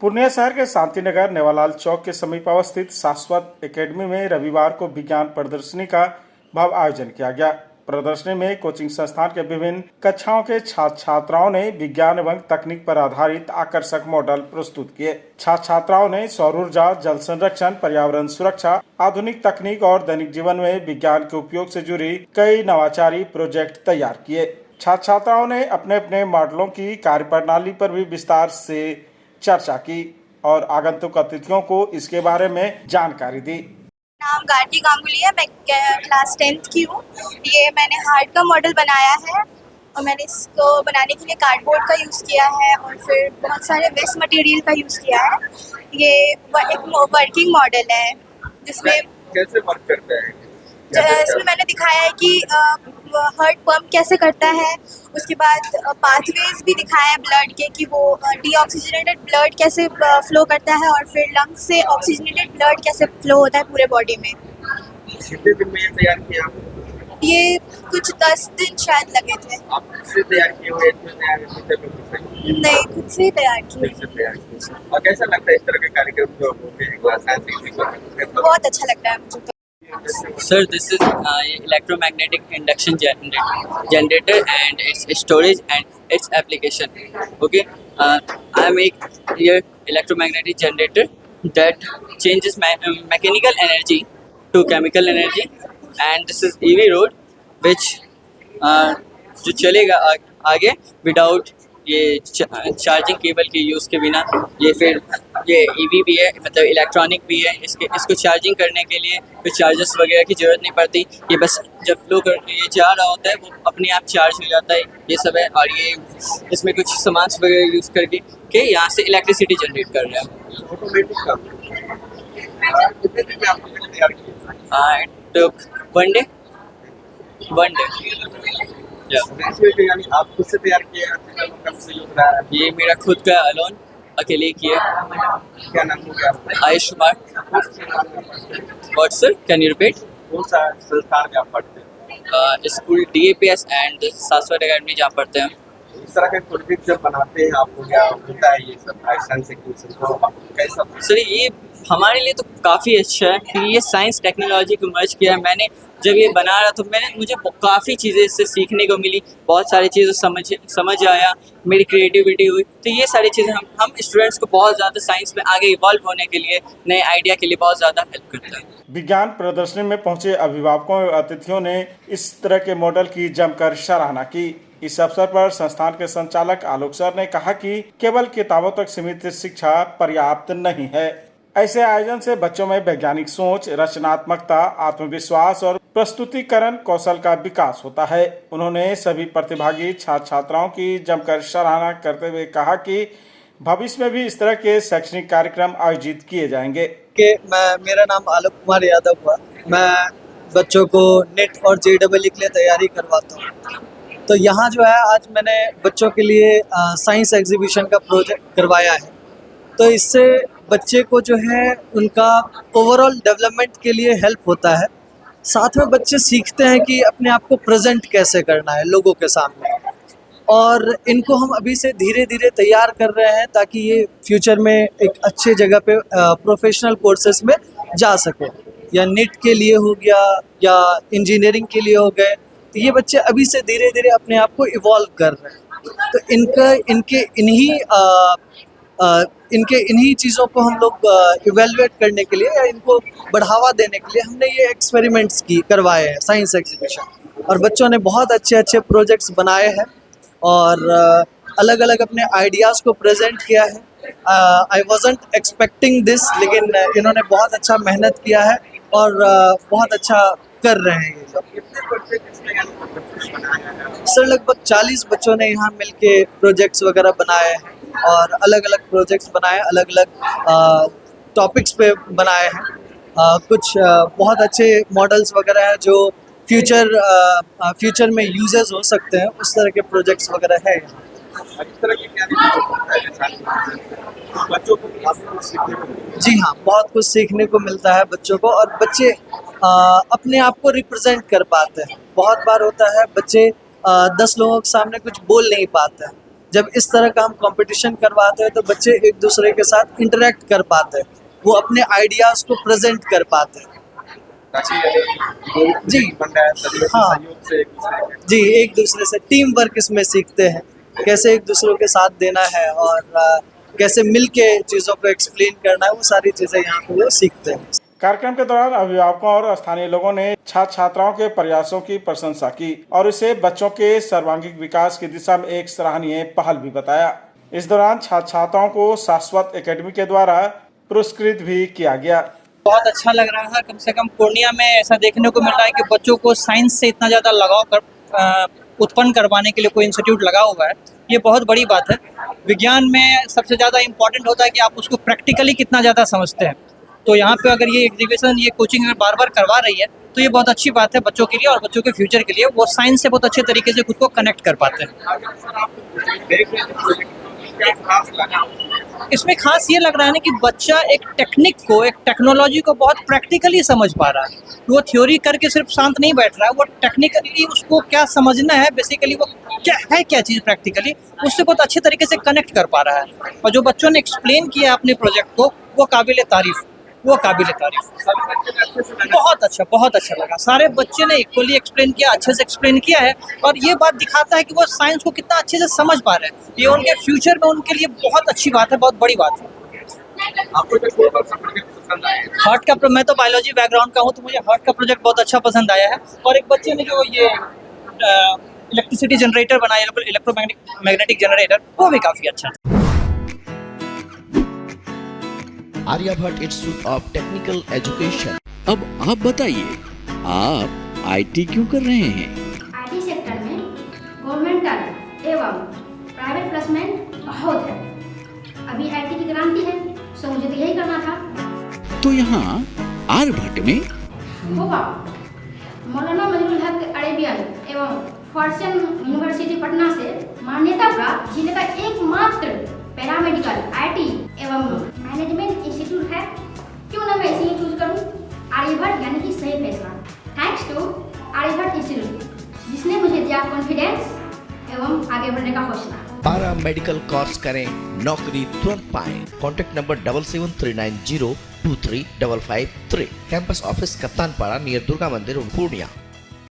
पूर्णिया शहर के शांतिनगर नेवालाल चौक के समीप अवस्थित शाश्वत एकेडमी में रविवार को विज्ञान प्रदर्शनी का भव्य आयोजन किया गया। प्रदर्शनी में कोचिंग संस्थान के विभिन्न कक्षाओं के छात्र छात्राओं ने विज्ञान एवं तकनीक पर आधारित आकर्षक मॉडल प्रस्तुत किए। छात्र छात्राओं ने सौर ऊर्जा, जल संरक्षण, पर्यावरण सुरक्षा, आधुनिक तकनीक और दैनिक जीवन में विज्ञान के उपयोग से जुड़ी कई नवाचारी प्रोजेक्ट तैयार किए। छात्र छात्राओं ने अपने अपने मॉडलों की कार्यप्रणाली पर भी विस्तार से चर्चा की और आगंतुक अतिथियों को इसके बारे में जानकारी दी। नाम गार्गी गांगुली है। मैं क्लास 10th की हूँ। ये मैंने हार्ट का मॉडल बनाया है और मैंने इसको बनाने के लिए कार्डबोर्ड का यूज़ किया है और फिर बहुत सारे वेस्ट मटेरियल का यूज़ किया है। ये एक वर्किंग मॉडल है जिसमें कैसे वर्क करता है? इसमें मैंने दिखाया है कि हार्ट पंप कैसे करता है। उसके बाद पाथवेज भी दिखाया है ब्लड के कि वो डीऑक्सीजनेटेड ब्लड कैसे फ्लो करता है और फिर लंग्स से ऑक्सीजनेटेड ब्लड कैसे फ्लो होता है पूरे बॉडी में। कितने दिन में ये तैयार किया आप? ये कुछ 10 दिन शायद लगे थे। आप खुद से तैयार किए हुए नहीं, खुद से ही तैयार किए। और कैसा लगता है इस तरह के कार्यक्रम जो होते हैं क्लास बहुत अच्छा लगता है मुझे तो। Sir, this is electromagnetic induction generator and its storage and its application. Okay, I make here electromagnetic generator that changes mechanical energy to chemical energy, and this is EV road which जो चलेगा आगे without ये charging cable के use के बिना। ये फिर ये ईवी भी है, मतलब इलेक्ट्रॉनिक भी है। इसको चार्जिंग करने के लिए कोई चार्जर्स वगैरह की ज़रूरत नहीं पड़ती। ये बस जब फ्लो कर ये जा रहा होता है वो अपने आप चार्ज हो जाता है। ये सब है और ये इसमें कुछ सामान वगैरह यूज़ करके यहाँ से इलेक्ट्रिसिटी जनरेट कर रहा है। It took one day. यानी आप खुद से तैयार किए हैं? ये मेरा खुद का अलोन अकेले किया। क्या नाम हो गया? Ayush Kumar. What sir? Can you repeat? कौन सा संस्थान में आप पढ़ते हैं? स्कूल DAPS एंड शाश्वत एकेडमी जहाँ पढ़ते हैं। इस तरह के प्रोजेक्ट जब बनाते हैं आपको क्या होता है? ये सब साइंस कैसा? सर ये हमारे लिए तो काफ़ी अच्छा है कि ये साइंस टेक्नोलॉजी को मर्ज किया है। मैंने जब ये बना रहा तो मुझे काफ़ी चीज़ें इससे सीखने को मिली। बहुत सारी चीज़ें समझ आया, मेरी क्रिएटिविटी हुई। तो ये सारी चीज़ें हम स्टूडेंट्स को बहुत ज़्यादा साइंस में आगे इवॉल्व होने के लिए, नए आइडिया के लिए बहुत ज़्यादा हेल्प करता है। विज्ञान प्रदर्शनी में पहुंचे अभिभावकों और अतिथियों ने इस तरह के मॉडल की जमकर सराहना की। इस अवसर पर संस्थान के संचालक आलोक सर ने कहा कि केवल किताबों तक सीमित शिक्षा पर्याप्त नहीं है। ऐसे आयोजन से बच्चों में वैज्ञानिक सोच, रचनात्मकता, आत्मविश्वास और प्रस्तुतिकरण कौशल का विकास होता है। उन्होंने सभी प्रतिभागी छात्र छात्राओं की जमकर सराहना करते हुए कहा कि भविष्य में भी इस तरह के शैक्षणिक कार्यक्रम आयोजित किए जाएंगे। मेरा नाम आलोक कुमार यादव हुआ। मैं बच्चों को नेट और JEE के लिए तैयारी करवाता हूँ। तो यहाँ जो है आज मैंने बच्चों के लिए साइंस एग्जीबिशन का प्रोजेक्ट करवाया है। तो इससे बच्चे को जो है उनका ओवरऑल डेवलपमेंट के लिए हेल्प होता है। साथ में बच्चे सीखते हैं कि अपने आप को प्रेजेंट कैसे करना है लोगों के सामने, और इनको हम अभी से धीरे धीरे तैयार कर रहे हैं ताकि ये फ्यूचर में एक अच्छे जगह पे प्रोफेशनल कोर्सेज में जा सके, या नीट के लिए हो गया या इंजीनियरिंग के लिए हो गए। तो ये बच्चे अभी से धीरे धीरे अपने आप को इवॉल्व कर रहे हैं। तो इनके इन्हीं चीज़ों को हम लोग इवेलुएट करने के लिए या इनको बढ़ावा देने के लिए हमने ये एक्सपेरिमेंट्स करवाए हैं साइंस एग्जीबिशन, और बच्चों ने बहुत अच्छे अच्छे प्रोजेक्ट्स बनाए हैं और अलग अलग अपने आइडियाज़ को प्रेजेंट किया है। आई वाज़न्ट एक्सपेक्टिंग दिस, लेकिन इन्होंने बहुत अच्छा मेहनत किया है और बहुत अच्छा कर रहे हैं ये लोग। सर लगभग 40 बच्चों ने यहाँ मिलके प्रोजेक्ट्स वगैरह बनाए हैं और अलग अलग प्रोजेक्ट्स बनाए, अलग अलग टॉपिक्स पे बनाए हैं। कुछ बहुत अच्छे मॉडल्स वगैरह हैं जो फ्यूचर में यूजेस हो सकते हैं, उस तरह के प्रोजेक्ट्स वगैरह है। जी हाँ, बहुत कुछ सीखने को मिलता है बच्चों को, और बच्चे अपने आप को रिप्रेजेंट कर पाते हैं। बहुत बार होता है बच्चे 10 लोगों के सामने कुछ बोल नहीं पाते हैं, जब इस तरह का हम कंपटीशन करवाते हैं तो बच्चे एक दूसरे के साथ इंटरेक्ट कर पाते हैं, वो अपने आइडियाज को प्रेजेंट कर पाते हैं। जी। बन रहा है सभी लोग हाँ। सहयोग से एक दूसरे के। जी, एक दूसरे से टीम वर्क इसमें सीखते हैं, कैसे एक दूसरे के साथ देना है और कैसे मिलके चीज़ों को एक्सप्लेन करना है, वो सारी चीज़ें यहाँ पे वो सीखते हैं। कार्यक्रम के दौरान अभिभावकों और स्थानीय लोगों ने छात्र छात्राओं के प्रयासों की प्रशंसा की और इसे बच्चों के सर्वांगीण विकास की दिशा में एक सराहनीय पहल भी बताया। इस दौरान छात्र छात्राओं को शाश्वत एकेडमी के द्वारा पुरस्कृत भी किया गया। बहुत अच्छा लग रहा है। कम से कम पूर्णिया में ऐसा देखने को मिल रहा है कि बच्चों को साइंस से इतना ज़्यादा लगाव कर उत्पन्न करवाने के लिए कोई इंस्टीट्यूट लगा हुआ है, ये बहुत बड़ी बात है। विज्ञान में सबसे ज़्यादा इम्पोर्टेंट होता है कि आप उसको प्रैक्टिकली कितना ज़्यादा समझते हैं। तो यहाँ पे अगर ये एग्जीबिशन, ये कोचिंग अगर बार बार करवा रही है तो ये बहुत अच्छी बात है बच्चों के लिए और बच्चों के फ्यूचर के लिए। वो साइंस से बहुत अच्छे तरीके से खुद को कनेक्ट कर पाते हैं। इसमें खास ये लग रहा है ना कि बच्चा एक टेक्निक को, एक टेक्नोलॉजी को बहुत प्रैक्टिकली समझ पा रहा है। वो थ्योरी करके सिर्फ शांत नहीं बैठ रहा है, वो टेक्निकली उसको क्या समझना है, बेसिकली वो क्या चीज़ प्रैक्टिकली, उससे बहुत अच्छे तरीके से कनेक्ट कर पा रहा है। और जो बच्चों ने एक्सप्लेन किया अपने प्रोजेक्ट को, वो काबिल तारीफ। बहुत अच्छा लगा। सारे बच्चे ने इक्वली एक्सप्लेन किया, अच्छे से एक्सप्लेन किया है और ये बात दिखाता है कि वो साइंस को कितना अच्छे से समझ पा रहे हैं। ये उनके फ्यूचर में उनके लिए बहुत अच्छी बात है, बहुत बड़ी बात है। हार्ट का, मैं तो बायोलॉजी बैकग्राउंड का हूँ तो मुझे हार्ट का प्रोजेक्ट बहुत अच्छा पसंद आया है। और एक बच्चे ने जो ये इलेक्ट्रिसिटी जनरेटर बनाया, इलेक्ट्रोमैग्नेटिक जनरेटर, वो भी काफ़ी अच्छा था। Aryabhatta institute of technical education. अब आप बताइए, आप आईटी क्यों कर रहे हैं? आईटी सेक्टर में गवर्नमेंटल एवं प्राइवेट प्लेसमेंट बहुत है। अभी आईटी की क्रांति है, सो मुझे तो यही करना था। तो यहाँ आर्यभट्ट में होगा मौलाना मजरूल हक अरेबियन एवं फॉर्च्यून यूनिवर्सिटी पटना से मान्यता प्राप्त जिले का एकमात्र पैरामेडिकल आईटी एवं मैनेजमेंट इंस्टीट्यूट है। क्यों ना मैं इसे ही चूज करूं? आर्यभट्ट यानी कि सही फैसला। थैंक्स टू आर्यभट्ट इंस्टीट्यूट, जिसने मुझे दिया कॉन्फिडेंस एवं आगे बढ़ने का हौसला। पारा मेडिकल कोर्स करें, नौकरी तुरंत पाएं। Contact number 7739023553। Campus office Kaptanpara near Durga मंदिर, पूर्णिया।